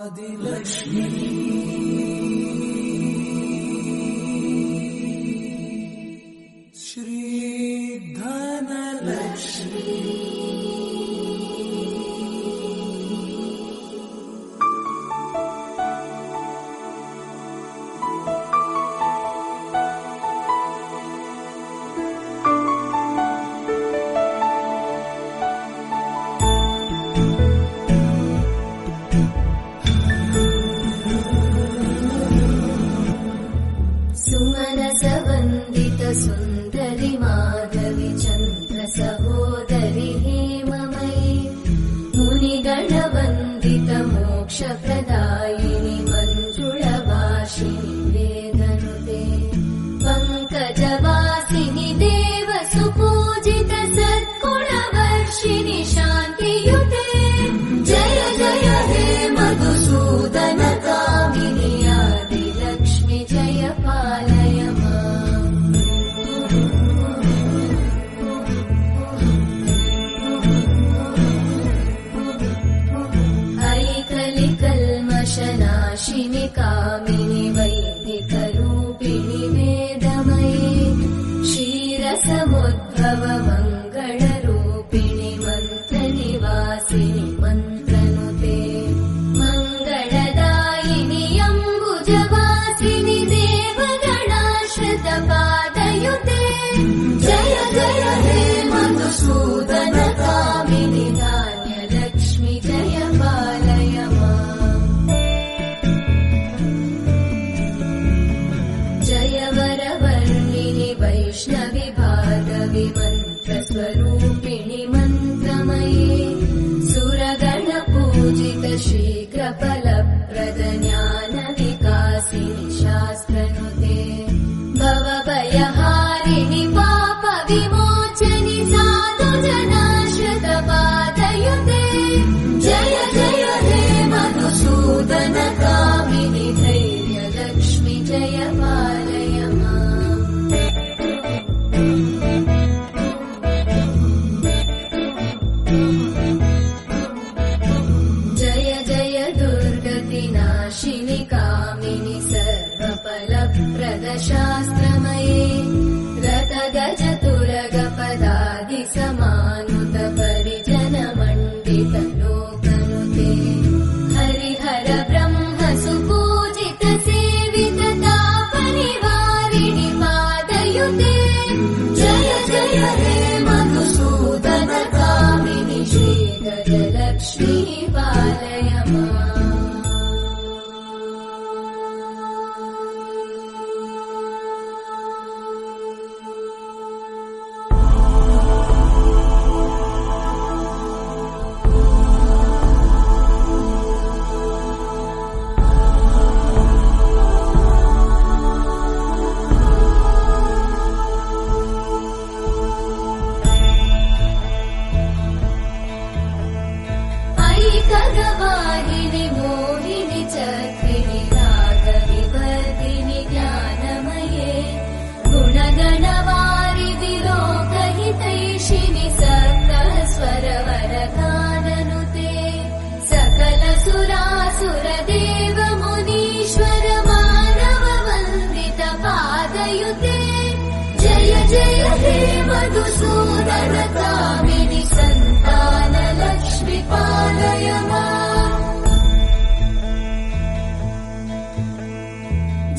आदिलक्ष्मी श्री धनलक्ष्मी सुंदरी माधवी चंद्र सहोदरी हेममयी मुनिगण वंदित मोक्ष प्रदायिनी मंजुळभाषिणी वेदनुते पंकजवासिनी देव सुपूजित सद्गुणवर्षिणि शान्तियुते जय जय हे मधुसूदन कामिनी आदिलक्ष्मी जय पालय नाशिनि कामिनि वैदिकरूपिणि वेदमयी क्षीरसमुद्भव मङ्गलरूपिणि मन्त्रनिवासिनि मन्त्रनुते मङ्गलदायिनि अम्बुजवासिनि देवगणाश्रितपादयुते जय जय हे मधुसूदन कामिनि धान्यलक्ष्मी जय पालय वैष्णवी भार्गवी मन्त्रस्वरूपिणि मन्त्रमयी सुरगण पूजित शीघ्रफलप्रद ज्ञान विकासिनि शास्त्रनुते भवभयहारिणि पाप विमोचनि साधु जनाश्रित पादयुते जय जय हे मधुसूदन कामिनि धैर्यलक्ष्मी जय पालय नाशिनि कामिनि सर्वफलप्रद शास्त्रमये रतगज तुरगपदादि समानुत परिजन मण्डित लोकनुते हरिहर ब्रह्म सुपूजित सेवित तापनिवारिणि पादयुते जय जय हे मधुसूदन कामिनि श्रीगजलक्ष्मी पालय खगवाहिनि मोहिनि चक्रिणि रागविवर्धिनि ज्ञानमये गुणगणवारिधि लोकहितैषिणि सकलस्वरवरगाननुते सकल सुरासुर देव मुनीश्वर मानव वन्दित पादयुते जय जय हे मधुसूदन कामिनि सन्तान लक्ष्मी पालय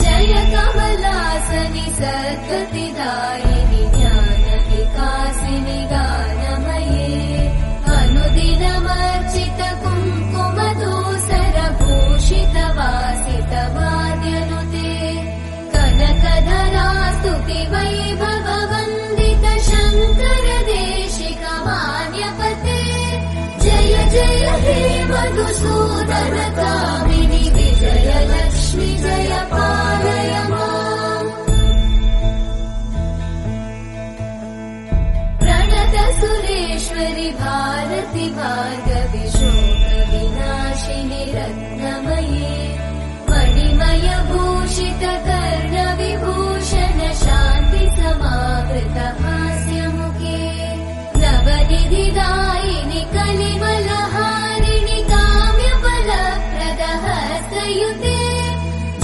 जय कमलासनि सद्गतिदायिनि ज्ञान विकासिनि गानमये अनुदिनमर्चित कुङ्कुमधूसर भूषित वासित वाद्यनुते कनकधरा स्तुति वैभव वन्दित शङ्कर देशिक मान्यपते जय जय हे मधुसूदन कामिनि विजयलक्ष्मी जय पालय प्रणत सुरेश्वरि भारति भार्गवि शोक विनाशिनि रत्नमये मणिमय भूषित कर्ण विभूषण शान्ति समावृत हास्यमुखे नवनिधिदायिनि कलिमलहारिणि काम्यफलप्रद रक्तयुते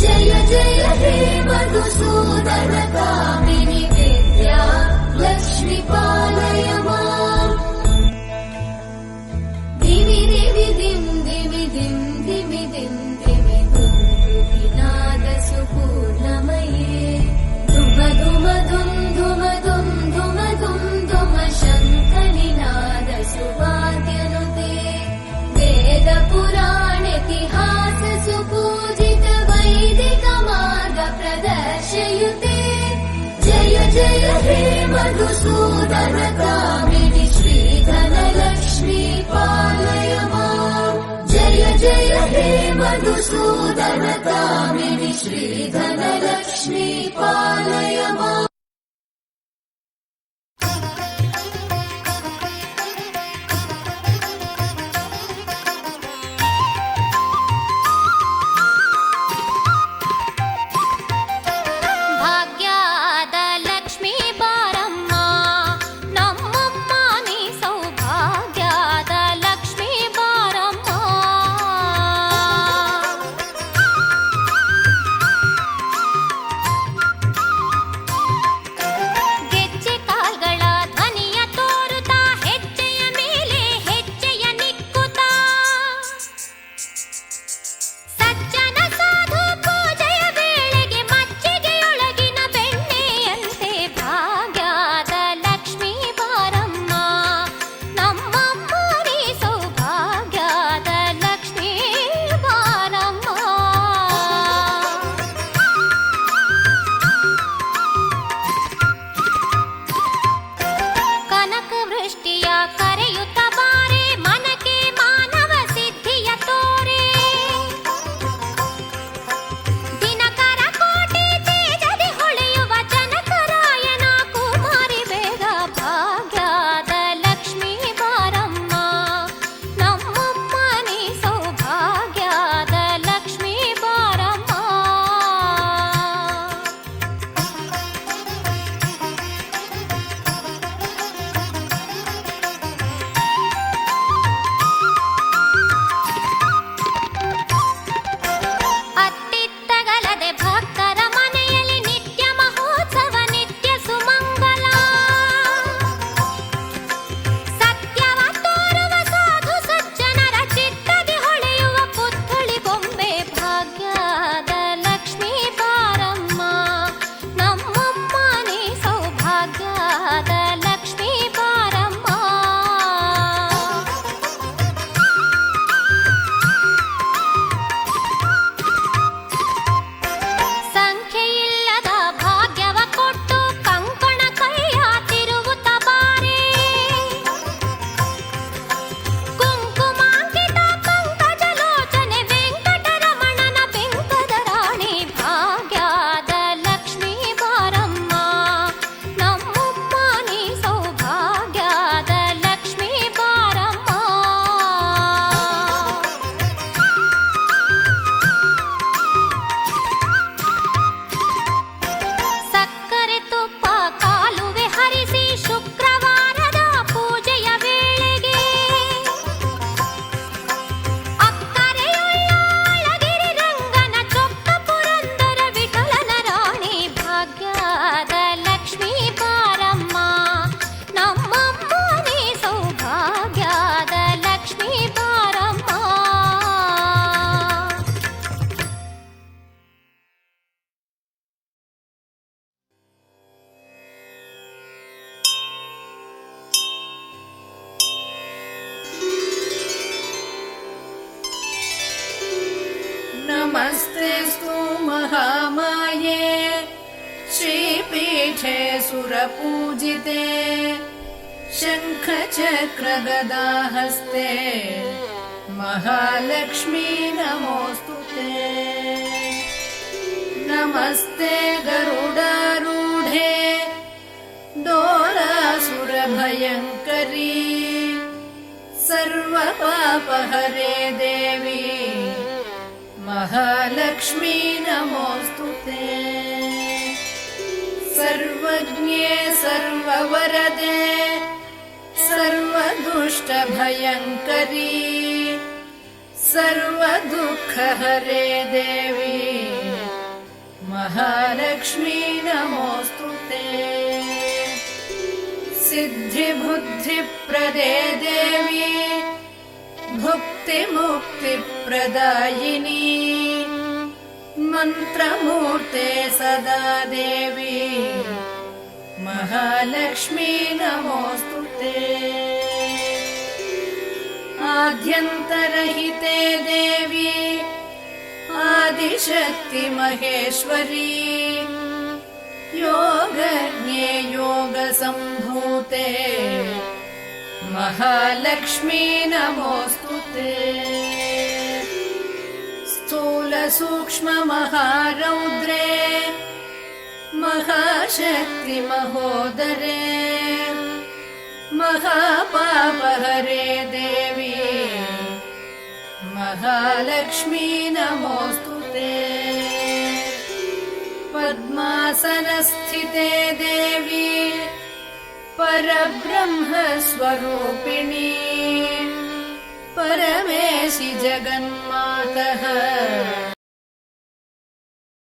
जय जय हे मधुसूदन कामिनि विद्या लक्ष्मी पालय माम् दिवि दिवि दिं दिवि दिं दिवि दिं दिवि दुन्दुभिनाद सुपूर्णमये धुम धुम धुम धुम धुम धुम धुम धुम शङ्खनिनाद सुवाद्यनुते वेद पुराणेतिहास सुपूजित वैदिक मार्ग प्रदर्शयुते जय जय हे मधुसूदन कामिनि श्रीधन लक्ष्मी पालय माम् जय जय हे मधुसूदन कामिनि श्रीधन लक्ष्मी पालय माम् ಭಾಗ್ಯದ ಲಕ್ಷ್ಮೀ ಬಾರಮ್ಮ ನಮ್ಮಮ್ಮ ನೀ ಸೌಭಾಗ್ಯದ ಲಕ್ಷ್ಮೀ ಬಾರಮ್ಮ ಗೆಜ್ಜೆ ಕಾಲ್ಗಳ ಧ್ವನಿಯ ತೋರುತ್ತಾ ಹೆಜ್ಜೆಯ ಮೇಲೆ ಹೆಜ್ಜೆಯ ನಿಕ್ಕುತ್ತಾ ಸಜ್ಜನ ಸಾಧು ಪೂಜೆಯ ವೇಳೆಗೆ ಮಜ್ಜಿಗೆಯೊಳಗಿನ ಬೆಣ್ಣೆಯಂತೆ ಭಾಗ್ಯದ ಲಕ್ಷ್ಮೀ ಬಾರಮ್ಮ ನಮ್ಮಮ್ಮ ನೀ ಸೌಭಾಗ್ಯದ ಲಕ್ಷ್ಮೀ ಬಾರಮ್ಮ ಕನಕ ವೃಷ್ಟಿಯ ಕರೆಯುತ್ತ ಬಾರೆ ಮನಕ್ಕೆ ಮಾನವ ಸಿದ್ಧಿಯ ತೋರೆ ದಿನಕರ ಕೋಟಿ ತೇಜದಿ ಹೊಳೆಯುವ ಜನಕರಾಯನ ಕುಮಾರಿ ಬೇಗ ಭಾಗ್ಯದ ಲಕ್ಷ್ಮೀ ಬಾರಮ್ಮ ನಮ್ಮಮ್ಮ ನೀ ಸೌಭಾಗ್ಯದ ಲಕ್ಷ್ಮೀ ಬಾರಮ್ಮ ಅತ್ತಿತ್ತಗಲದೆ ಭಕ್ತರ ಮನೆಯಲ್ಲಿ ನಿತ್ಯ ಮಹೋತ್ಸವ ನಿತ್ಯ ಸುಮಂಗಲ ಸತ್ಯವ ತೋರುವ ಸಾಧು ಸಜ್ಜನರ ಚಿತ್ತದಿ ಹೊಳೆಯುವ ಪುತ್ಥಳಿ ಬೊಂಬೆ ಭಾಗ್ಯದ ಲಕ್ಷ್ಮೀ ಬಾರಮ್ಮ ನಮ್ಮಮ್ಮ ನೀ ಸೌಭಾಗ್ಯದ ಲಕ್ಷ್ಮೀ ಬಾರಮ್ಮ ಸಂಖ್ಯೆಯಿಲ್ಲದ ಭಾಗ್ಯವ ಕೊಟ್ಟು ಕಂಕಣ ಕೈಯ ತಿರುವುತ್ತ ಬಾರೆ ಕುಂಕುಮಾಂಕಿತ ಪಂಕಜಲೋಚನೆ ವೆಂಕಟರಮಣನ ಬೆಂಕದ ರಾಣಿ ಭಾಗ್ಯದ ಲಕ್ಷ್ಮೀ ಬಾರಮ್ಮ ನಮ್ಮಮ್ಮ ನೀ ಸೌಭಾಗ್ಯದ ಲಕ್ಷ್ಮೀ ಬಾರಮ್ಮ ಸಕ್ಕರೆ ತುಪ್ಪ ಕಾಲುವೆ ಹರಿಸಿ ಶುಕ್ರವಾರದ ಪೂಜೆಯ ವೇಳೆಗೆ ಅಕ್ಕರೆಯುಳ್ಳ ಅಳಗಿರಿ ರಂಗನ ಚೊಕ್ಕ ಪುರಂದರ ವಿಠಲನ ರಾಣಿ ಭಾಗ್ಯದ ಲಕ್ಷ್ಮೀ ಬಾರಮ್ಮ ನಮ್ಮಮ್ಮ ನೀ ಸೌಭಾಗ್ಯದ ಲಕ್ಷ್ಮೀ ಬಾರಮ್ಮ नमस्तेऽस्तु महामाये श्रीपीठे सुरपूजिते शङ्खचक्रगदाहस्ते महालक्ष्मी नमोऽस्तु ते नमस्ते गरुडारूढे डोलासुरभयङ्करी सर्वपापहरे देवी महालक्ष्मी नमोऽस्तु ते सर्वज्ञे सर्ववरदे सर्वदुष्टभयङ्करी सर्वदुःखहरे देवी महालक्ष्मी नमोऽस्तु ते। सिद्धिबुद्धिप्रदे देवी भुक्तिमुक्तिप्रदायिनी मन्त्रमूर्ते सदा देवी महालक्ष्मी नमोऽस्तु ते। आद्यन्तरहिते देवी आदिशक्ति महेश्वरी योगज्ञे योगसम्भूते महालक्ष्मी नमोऽस्तु ते। स्थूलसूक्ष्ममहारौद्रे महाशक्ति महोदरे महापापहरे देवी महालक्ष्मी नमोऽस्तु ते। पद्मासनस्थिते देवी परब्रह्मस्वरूपिणी परमेशि जगन्मातः